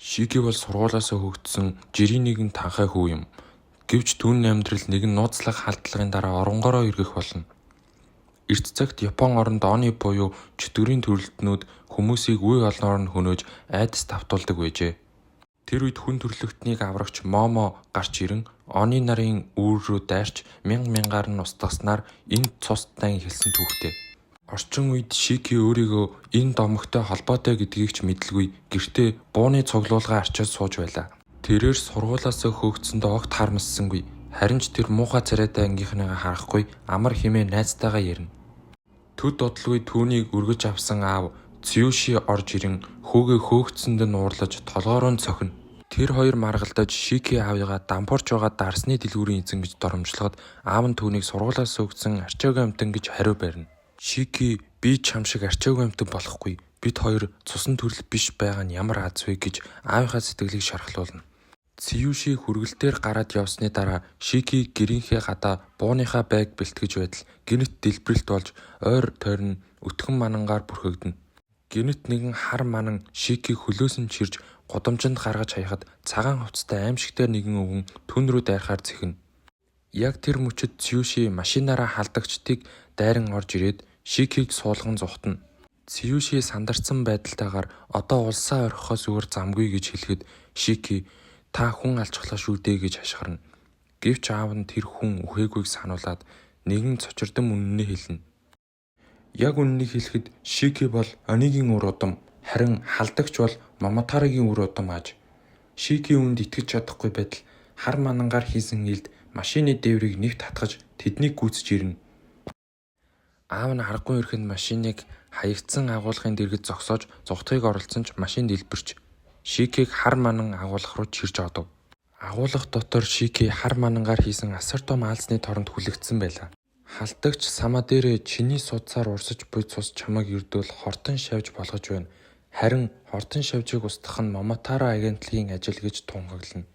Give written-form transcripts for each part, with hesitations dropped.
Шики бол сургуулиасаа хөгжсөн жирийн нэгэн танхай хүү юм. Гэвч түүний амьдрал нэгэн нууцлаг халдлагын дараа оронгороо эргэх болно. Эрт цагт Япон оронд оны буюу чөтгөрийн төрөлтнүүд хүмүүсийг үе олноор нь хөнөөж айдас давтуулдаг байжээ. Тэр үед хүн төрлөختнийг аврагч Момо гарч ирэн оны нарын үүр рүү дайрч мянгаар нь устгаснаар энд цус дан хэлсэн түүхтэй. Орчин үед Шики өөрийгөө энэ домогтой холбоотой гэдгийг ч мэдлгүй гэртээ бууны цуглуулгаа арчиж сууж байлаа. Тэрээр сургуулиасаа хөөгдсөндөө огт харамссангүй. Харин ч тэр муухай царайтай ангийнхныгаа харахгүй амар хэмээн найзтайгаа ярина. Төд додолгүй түүнийг өргөж авсан аав Цюши орж ирэн хүүгээ хөөгдсөнд нь уурлаж толгоороо нь цохино. Тэр хоёр маргалдаж Шики аавыгаа дампуурч байгаа дарсны дэлгүүрийн эзэн гэж доромжлоход аав нь түүнийг сургуулиас өгсөн арчаагүй амтан гэж хариу барина. Шики би чам шиг арчаагүй амтан болохгүй. Бид хоёр цусан төрөл биш байгаа нь ямар аз вэ гэж аавынхаа сэтгэлийг шархлуулна. Цюши хүргэлтээр гараад явсны дараа Шики гэрийнхээ гадаа бууныхаа байг бэлтгэж байтал гинэт дэлбэрэлт болж ойр тойрон өтгөн манангаар бүрхэгдэнэ. Гинэт нэгэн хар манан Шикийг хөлөөс нь чирж гудамжинд гаргаж хаяхад цагаан хувцастай аимшигтай нэгэн өвгөн түн рүү дайрахаар зэхинэ. Яг тэр мөчид Цюши машинаараа халдагчдыг дайран орж ирээд Шикийг суулган зугтана. Цюши сандарсан байдалтайгаар одоо улсаа орхихоос өөр замгүй гэж хэлэхэд Шики та хүн алчглаа шүү дээ гэж хашгирна. Гэвч аав нь тэр хүн үхээгүйг сануулад нэгэн цочирдон үнэнээ хэлнэ. Яг үнэнийг хэлэхэд Шики бол Онигийн үр удам, харин халдагч бол Момотарогийн үр удам ааж. Шики үүнд итгэж чадахгүй байтал хар манангаар хийсэн илд машины дээврийг нэвт хатгаж тэднийг гүйцэж ирнэ. Аав нь харахгүй ирэхэд машиныг хаягдсан агуулгын дэргэд зогсоож зугтахыг оролцсон ч машин дэлбэрч Шикийг хар манан агуулга руу чирж одов. Агуулга дотор Шики хар манангаар хийсэн асар том аалзны торонд хүлэгдсэн байлаа. Халдагч самаа дээрээ чиний судсаар урсаж буй цус чамайг эрдвэл хортон шавж болгож байна. Харин хортон шавжийг устгах нь Момотаро агентлагийн ажил гэж тунхаглана.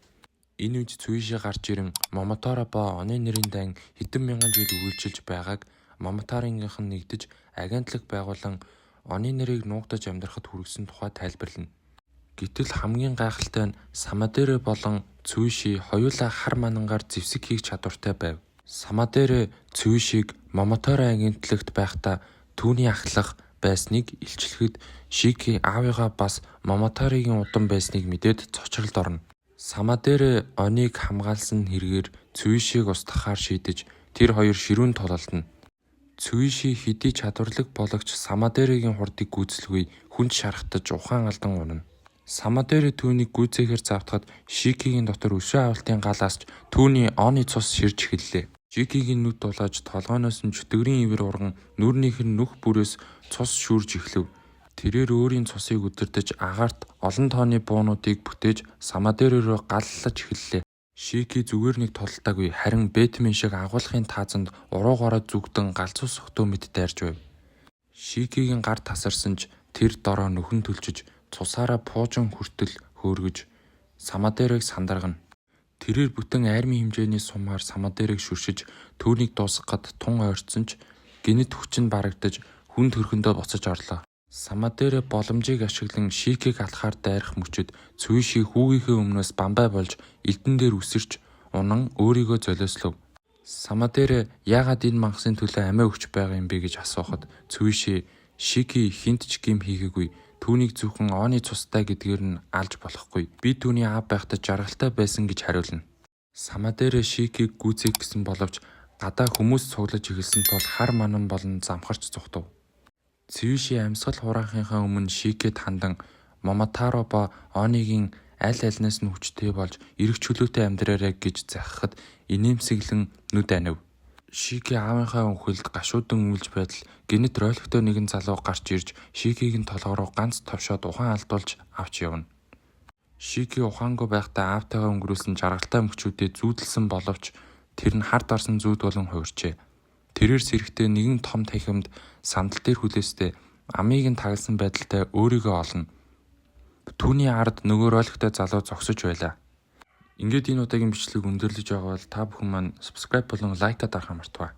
Энэ үед Цюши гарч ирэн Момотаро ба оны нэрийн дайн хэдэн мянган жил үргэлжилж байгааг Момотарогийнх нь нэгдэж агентлаг байгуулан оны нэрийг нуугдаж амьдрахад хүргэсэн тухай тайлбарлана. Гэтэл хамгийн гайхалтай нь самаа дээрээ болон Цюши хоёулаа хар манангаар зэвсэг хийх чадвартай байв. Самаа дээрээ Цюшиг Момотаро агентлагт байхдаа түүний ахлах байсныг илчлэхэд Шики аавыгаа бас Момотарогийн удам байсныг мэдээд цочролд орно. Самаа дээрээ оныг хамгаалсан хэрэгээр Цюшиг устгахаар шийдэж тэр хоёр ширүүн тулалдана. Цюши хэдий чадварлаг боловч самаа дээрэгийн хурдыг гүйцэлгүй хүнд шархтаж ухаан алдан унана. Самаа дээрээ түүнийг гүйцээхээр завтахад Шикигийн дотор өшөө авалтын галаас ч түүний оны цус ширж эхэллээ. Шикигийн нүд дулааж толгойноос нь чөтгөрийн ивэр урган нүрнийх нь нүх бүрээс цус шүүрж эхлэв. Тэрээр өөрийн цусыг удирдаж агаарт олон тооны буунуудыг бүтээж самаа дээрээ рүү галлаж эхэллээ. Шики зүгээр нэг тултаагүй харин Бэтмен шиг агуулгын таазанд уруугаараа зүгдэн галзуу сөхтөө мэд дайрж байв. Шикигийн гар тасарсан ч тэр дороо нөхөн төлчөж цусаараа пуужин хүртэл хөөргөж самаа дээрийг сандаргана. Тэрээр бүтэн айрмын хэмжээний сумаар самаа дээрийг шүршиж түүнийг дуусгахад тун ойрцсон ч гинэт хүчин барагдаж хүн төрхөндөө буцаж орлоо. Самаа дээрээ боломжийг ашиглан Шикийг алхахаар дайрах мөчөд Цюши хүүгийнхээ өмнөөс бамбай болж элдэн дээр үсэрч унан өөрийгөө золиослов. Самаа дээрээ яагаад энэ мангасын төлөө амиа өгч байгаа юм бэ гэж асуухад Цюши Шики хинт ч гим хийгээгүй түүнийг зөвхөн оны цустай гэдгээр нь алж болохгүй. Би түүний аав байхдаа жаргалтай байсан гэж хариулна. Самаа дээрээ Шикийг гүйцээх гэсэн боловч гадаа хүмүүс цуглаж эхэлсэн тул хар манан болон замхарч зүхтав. Цюши амьсгал хураахынхаа өмнө Шикид хандан Момотаро ба Онигийн аль альнаас нь хүчтэй болж эрх чөлөөтэй амьдраарай гэж захихад инээмсэглэн нүд анив. Шики аавынхаа үхэлд гашуудан үйлж байтал гинэт ройлогтой нэгэн залуу гарч ирж Шикийг нь толгороо ганц товшоод ухаан алдуулж авч явна. Шики ухаангүй байхдаа аавтайгаа өнгөрүүлсэн жаргалтай мөчүүдэд зүүдэлсэн боловч тэр нь хард орсон зүүд болон хувирчээ. Тэрээр сэрэхдээ нэгэн том танхимд сандал дээр хүлээстэй амийг нь тагалсан байдалтай өөрийгөө олно. Түүний ард нөгөө ройлогтой залуу зогсож байлаа. Ингээд энэ удаагийн бичлэг өндөрлөж байгаа бол та бүхэн маань subscribe болон лайкад дарахаа мартаваа.